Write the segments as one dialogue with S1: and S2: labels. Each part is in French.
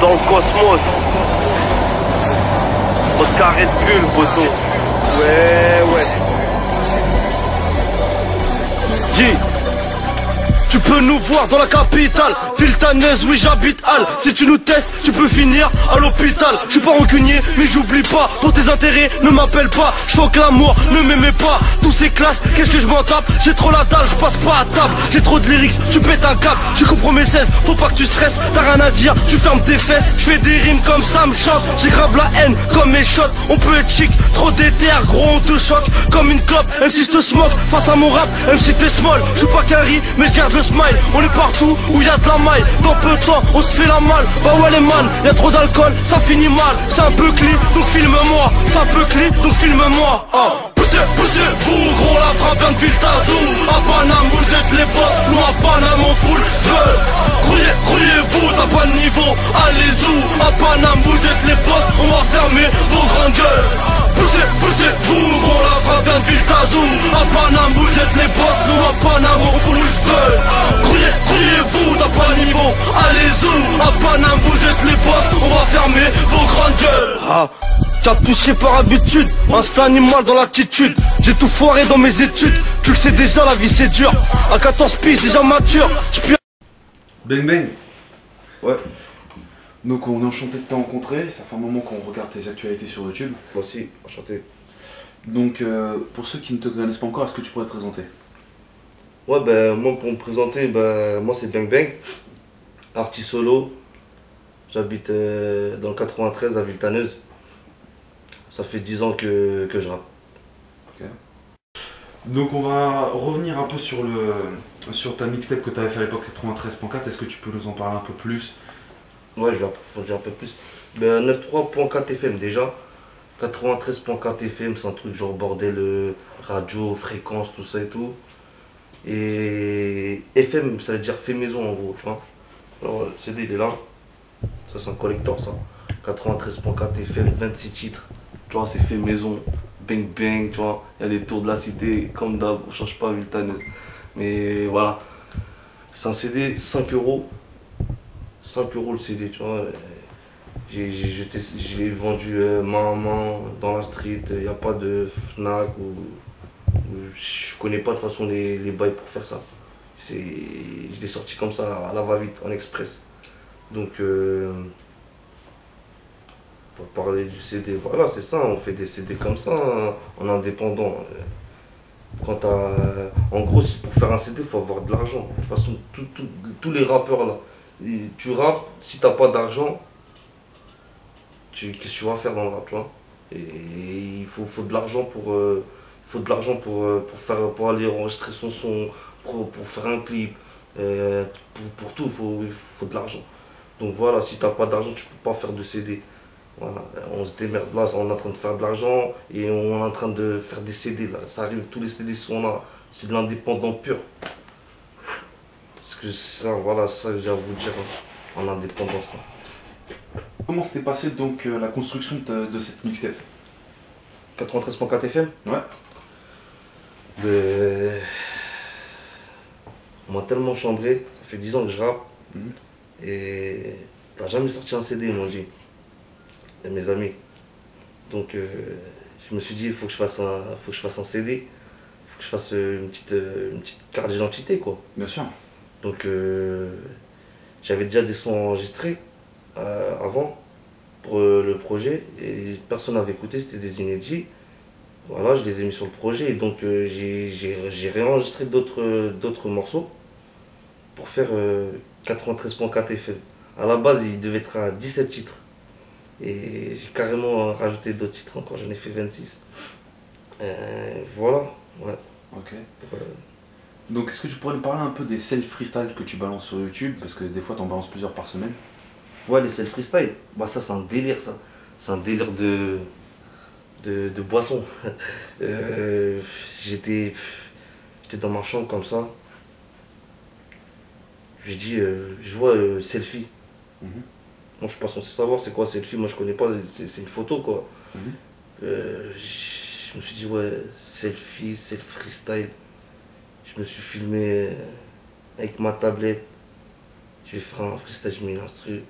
S1: dans le cosmos. Oscar Red Bull, poteau. Ouais.
S2: Yeah. Tu peux nous voir dans la capitale, Villetaneuse, oui j'habite Halle. Si tu nous testes, tu peux finir à l'hôpital. Je suis pas rancunier, mais j'oublie pas. Pour tes intérêts, ne m'appelle pas. Je que l'amour, ne m'aimez pas. Tous ces classes, qu'est-ce que je m'en tape? J'ai trop la dalle, je passe pas à table. J'ai trop de lyrics, tu pètes un cap. Tu comprends mes 16, faut pas que tu stresses. T'as rien à dire, tu fermes tes fesses. Je fais des rimes comme ça me chante. J'ai grave la haine comme mes shots. On peut être chic, trop d'éther, gros on te choque. Comme une clope, même si je te smoke. Face à mon rap, même si t'es small. Je suis pas qu'un riz, mais je garde le smile. On est partout où y a de la maille. Dans peu de temps, on se fait la malle. Bah ouais les man, y'a trop d'alcool, ça finit mal. C'est un peu clean, donc filme-moi. C'est un peu clean, donc filme-moi. Poussez-vous, gros la frappe vient de Viltazou. À Paname, vous êtes les boss. Nous à Paname, on fout le feu. Grouillez-vous, t'as pas de niveau, allez-y. À Paname, vous êtes les boss. On va fermer vos grandes gueules. Poussez-vous, gros la frappe vient de Viltazou. À Paname, vous êtes les boss. Nous à Paname, on fout le feu. Grouillez-vous, t'as pas de niveau, allez-y. À Paname, vous êtes les boss. On va fermer vos grandes gueules. T'as touché par habitude, instinct animal dans l'attitude. J'ai tout foiré dans mes études. Tu le sais déjà, la vie c'est dur. À 14 piges déjà mature.
S3: Bang Bang.
S4: Ouais.
S3: Donc on est enchanté de te rencontrer. Ça fait un moment qu'on regarde tes actualités sur YouTube.
S4: Moi aussi, enchanté.
S3: Donc pour ceux qui ne te connaissent pas encore, est-ce que tu pourrais te présenter?
S4: Ouais, ben moi pour me présenter, moi c'est Bang Bang, artiste solo. J'habite dans le 93 à Villetaneuse. Ça fait 10 ans que je rappe.
S3: Ok. Donc on va revenir un peu sur ta mixtape que tu avais fait à l'époque, 93.4. Est-ce que tu peux nous en parler un peu plus?
S4: Ouais, je vais approfondir un peu plus. 93.4 FM déjà. 93.4 FM, c'est un truc genre bordel, radio, fréquence, tout ça et tout. Et FM, ça veut dire fait maison en gros, tu vois. Alors le CD il est là. Ça c'est un collector ça. 93.4 FM, 26 titres. Tu vois, c'est fait maison, bang bang, tu vois. Il y a les tours de la cité, comme d'hab, on change pas Villetaneuse. Mais voilà. C'est un CD, 5 €. 5 € le CD, tu vois. Je l'ai vendu main à main dans la street. Il n'y a pas de Fnac ou je connais pas de toute façon les bails pour faire ça. Je l'ai sorti comme ça à la va-vite, en express. Donc pour parler du CD, voilà, c'est ça, on fait des CD comme ça, hein, en indépendant. En gros, pour faire un CD, il faut avoir de l'argent. De toute façon, tous les rappeurs là, tu rappes, si t'as pas d'argent, qu'est-ce que tu vas faire dans le rap, tu vois? Et il faut de l'argent pour aller enregistrer son son, pour faire un clip, pour tout, il faut de l'argent. Donc voilà, si t'as pas d'argent, tu peux pas faire de CD. Voilà, on se démerde là, on est en train de faire de l'argent et on est en train de faire des CD là. Ça arrive, tous les CD sont là, c'est de l'indépendant pur. Parce que ça, voilà, ça que j'ai à vous dire, en indépendance.
S3: Comment s'était passé donc la construction de cette mixtape?
S4: 93.4 FM?
S3: Ouais.
S4: On m'a tellement chambré, ça fait 10 ans que je rappe. Et t'as jamais sorti un CD, ils m'ont dit. Et mes amis. Donc je me suis dit, il faut que je fasse un CD. Il faut que je fasse une petite carte d'identité, quoi.
S3: Bien sûr.
S4: Donc j'avais déjà des sons enregistrés avant pour le projet et personne n'avait écouté, c'était des inédits. Voilà, je les ai mis sur le projet et donc j'ai réenregistré d'autres morceaux pour faire 93.4 FM. À la base, il devait être à 17 titres et j'ai carrément rajouté d'autres titres encore, j'en ai fait 26. Voilà, ouais.
S3: Ok. Donc est-ce que tu pourrais nous parler un peu des self-freestyle que tu balances sur YouTube? Parce que des fois tu en balances plusieurs par semaine.
S4: Ouais, les self-freestyle, bah ça c'est un délire ça. C'est un délire de boisson. J'étais dans ma chambre comme ça. J'ai dit, je vois selfie. Moi je suis pas censé savoir c'est quoi selfie, moi je connais pas, c'est une photo quoi. Je me suis dit ouais, selfie, self-freestyle. Je me suis filmé avec ma tablette. Je vais faire un freestyle, j'ai mis l'instru.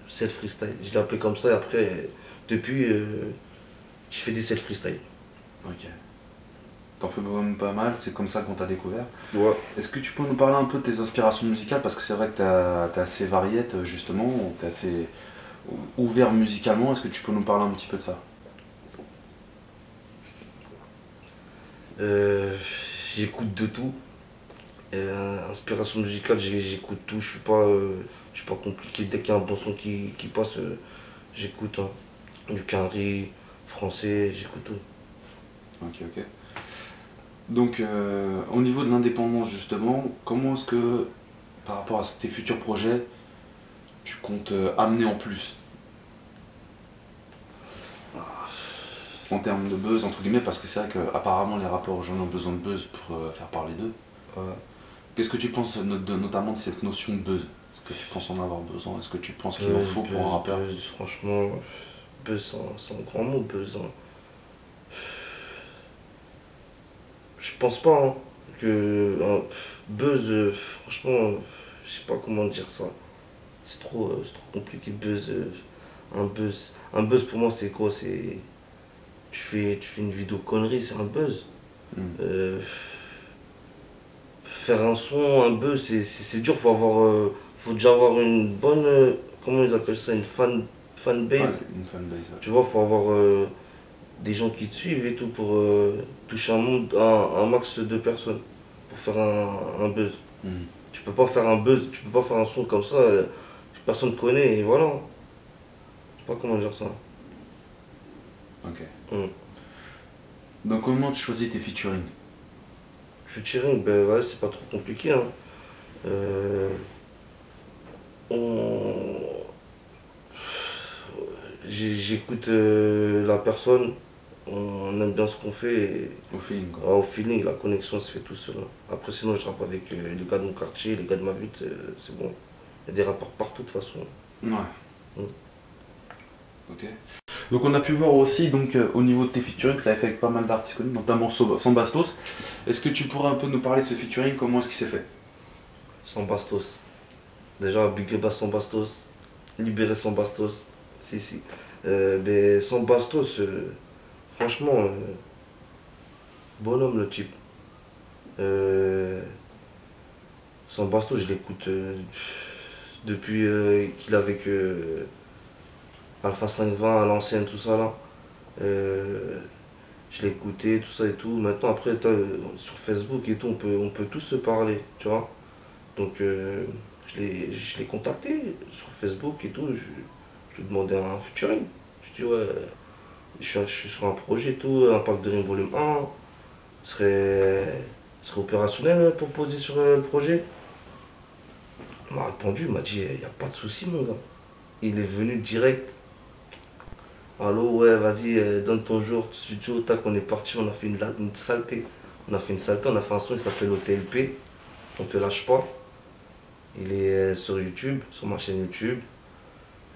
S4: Self freestyle. Je l'ai appelé comme ça et après, depuis, je fais des self freestyle.
S3: Ok. T'en fais même pas mal, c'est comme ça qu'on t'a découvert.
S4: Ouais.
S3: Est-ce que tu peux nous parler un peu de tes inspirations musicales? Parce que c'est vrai que t'es assez variette, justement, t'es assez ouvert musicalement. Est-ce que tu peux nous parler un petit peu de ça?
S4: Euh, J'écoute de tout. Inspiration musicale, j'écoute tout. Je suis pas compliqué. Dès qu'il y a un bon son qui passe, j'écoute. Hein. Du Quinry, français, j'écoute tout.
S3: Ok, ok. Donc, au niveau de l'indépendance, justement, comment est-ce que, par rapport à tes futurs projets, tu comptes amener en plus? En termes de buzz, entre guillemets, parce que c'est vrai qu'apparemment les rappeurs aujourd'hui ont besoin de buzz pour faire parler d'eux.
S4: Ouais.
S3: Qu'est-ce que tu penses notamment de cette notion de buzz? Est-ce que tu penses en avoir besoin? Est-ce que tu penses qu'il en faut pour un rappeur?
S4: Buzz, franchement, buzz, c'est un grand mot, buzz. Hein. Je pense pas hein, que buzz, franchement, je sais pas comment dire ça. C'est trop compliqué, buzz. Un buzz pour moi, c'est quoi? C'est tu fais une vidéo connerie, c'est un buzz.
S3: Mm.
S4: Faire un son, un buzz, c'est dur. Faut déjà avoir une bonne, comment ils appellent ça, une fanbase.
S3: Ouais, une fanbase. Ouais.
S4: Tu vois, faut avoir des gens qui te suivent et tout pour toucher un max de personnes pour faire un buzz.
S3: Mm.
S4: Tu peux pas faire un buzz, tu peux pas faire un son comme ça, personne ne connaît et voilà. Je sais pas comment dire ça.
S3: Ok.
S4: Mm.
S3: Donc comment tu choisis tes featuring?
S4: Featuring, ben ouais, c'est pas trop compliqué. Hein. On- J'écoute la personne, on aime bien ce qu'on fait et
S3: Au feeling, quoi.
S4: au feeling, la connexion se fait tout seul. Hein. Après, sinon, je rappe avec les gars de mon quartier, les gars de ma ville, c'est bon. Il y a des rappeurs partout de toute façon.
S3: Ouais.
S4: Mm.
S3: Ok. Donc on a pu voir aussi donc au niveau de tes featuring que tu avais fait avec pas mal d'artistes connus, notamment Sambastos. Est-ce que tu pourrais un peu nous parler de ce featuring, comment est-ce qu'il s'est fait?
S4: Sans Bastos. Déjà, big up à Sans Bastos. Libérer Sans Bastos. Si, si. Mais Sans Bastos, franchement, bonhomme le type. Sans Bastos, je l'écoute depuis qu'il est avec Alpha 520 à l'ancienne, tout ça là. Je l'ai écouté, tout ça et tout. Maintenant, après, sur Facebook et tout, on peut tous se parler, tu vois. Donc, je l'ai contacté sur Facebook et tout. Je lui ai demandé un featuring. Je dis, ouais, je suis sur un projet et tout, Impact de Rim Volume 1. Serait opérationnel pour poser sur le projet. Il m'a répondu, il m'a dit, il n'y a pas de souci, mon gars. Il est venu direct. Allô, ouais, vas-y, donne ton jour, studio, tac, on est parti, on a fait une saleté. On a fait une saleté, on a fait un son, il s'appelle OTLP. On te lâche pas. Il est sur YouTube, sur ma chaîne YouTube.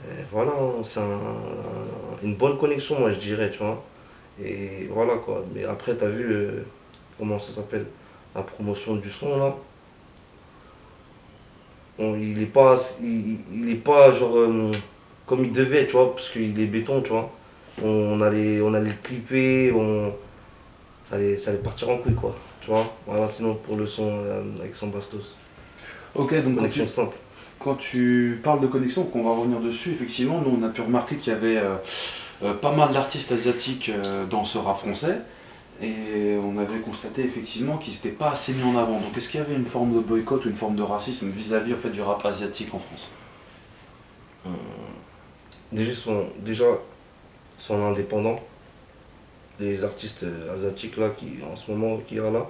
S4: Et voilà, hein, c'est une bonne connexion, moi je dirais, tu vois. Et voilà quoi. Mais après, t'as vu comment ça s'appelle? La promotion du son là. Il est pas genre comme il devait, tu vois, parce qu'il est béton, tu vois. On allait le clipper, ça allait partir en couille quoi, tu vois. Voilà, sinon pour le son avec son Bastos.
S3: Ok, donc
S4: Connexion simple.
S3: quand tu parles de connexion, qu'on va revenir dessus, effectivement, nous on a pu remarquer qu'il y avait pas mal d'artistes asiatiques dans ce rap français. Et on avait constaté effectivement qu'ils n'étaient pas assez mis en avant. Donc est-ce qu'il y avait une forme de boycott ou une forme de racisme vis-à-vis en fait, du rap asiatique en France?
S4: Déjà, ils sont indépendants. Les artistes asiatiques là, en ce moment, qui y a là.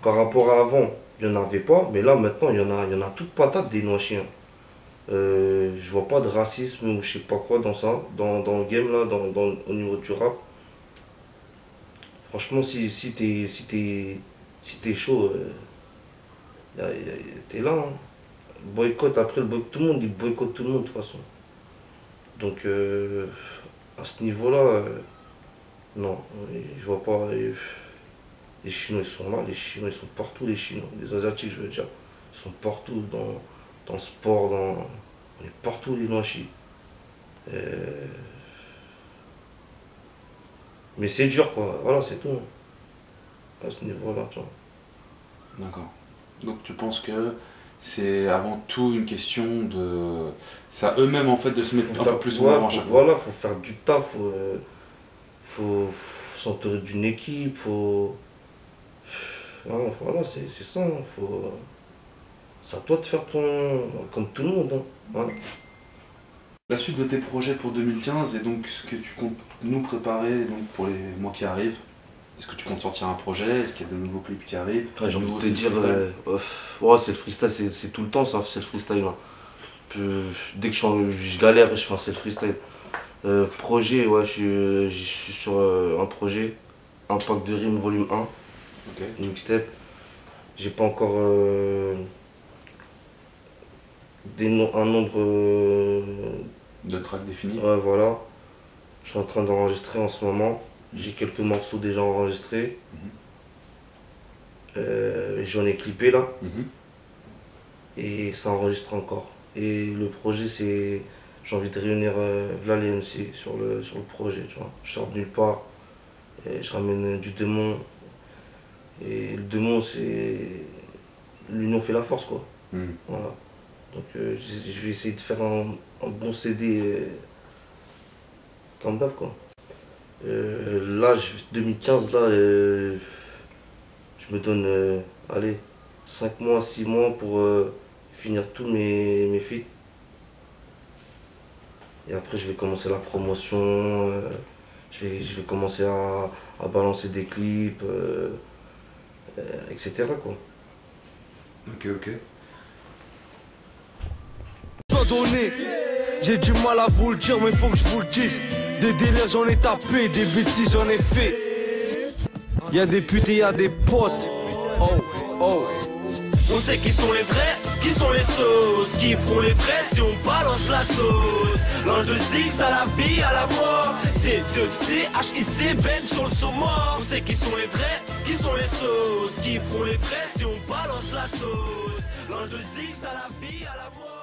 S4: Par rapport à avant, il n'y en avait pas, mais là maintenant, il y en a toute patate des noirs chiens. Je vois pas de racisme ou je sais pas quoi dans ça, dans le game là, au niveau du rap. Franchement, si t'es chaud, t'es là. Hein. Boycott, après le boycott, tout le monde il boycotte tout le monde de toute façon. Donc à ce niveau-là, non, je vois pas. Les Chinois ils sont là, les Chinois ils sont partout, les Chinois, les Asiatiques je veux dire, ils sont partout dans le sport, On est partout les Noachis. Mais c'est dur quoi, voilà c'est tout. À ce niveau-là, tu vois.
S3: D'accord. Donc tu penses que c'est avant tout une question de... C'est à eux-mêmes en fait de se mettre un peu plus en avant chaque fois.
S4: Voilà, faut faire du taf, faut s'entourer d'une équipe, voilà, c'est ça, hein, c'est à toi de faire comme tout le monde. Hein. Voilà.
S3: La suite de tes projets pour 2015 et donc ce que tu comptes nous préparer donc, pour les mois qui arrivent. Est-ce que tu comptes sortir un projet? Est-ce qu'il y a de nouveaux clips qui arrivent?
S4: J'ai envie de te dire, ouais, c'est le freestyle, c'est tout le temps ça, c'est le freestyle. Hein. Dès que je galère, c'est le freestyle. Projet, ouais, je suis sur un projet, un pack de rimes volume 1,
S3: okay.
S4: Une mixtape. J'ai pas encore un nombre
S3: de tracks définis.
S4: Ouais, voilà. Je suis en train d'enregistrer en ce moment. J'ai quelques morceaux déjà enregistrés. J'en ai clippé là. Et ça enregistre encore. Et le projet, c'est... J'ai envie de réunir là les MC sur le projet, tu vois. Je sors de nulle part. Et je ramène du démon. Et le démon, c'est... L'union fait la force, quoi. Voilà. Donc je vais essayer de faire un bon CD comme d'hab, quoi. Là, 2015, là, je me donne, allez, 5 mois, 6 mois pour finir tous mes feats. Et après, je vais commencer la promotion, je vais commencer à balancer des clips, etc. quoi.
S3: Ok.
S2: J'ai du mal à vous le dire, mais faut que je vous le dise. Des délires j'en ai tapé, des bêtises j'en ai fait. Y'a des putes et y'a des potes. Oh. On sait qui sont les vrais, qui sont les sauces, qui feront les vrais si on balance la sauce. L'un de Zix à la vie, à la mort. C'est de CHIC, Ben sur le saumon. On sait qui sont les vrais, qui sont les sauces, qui feront les vrais si on balance la sauce. L'un de Zix à la vie, à la mort.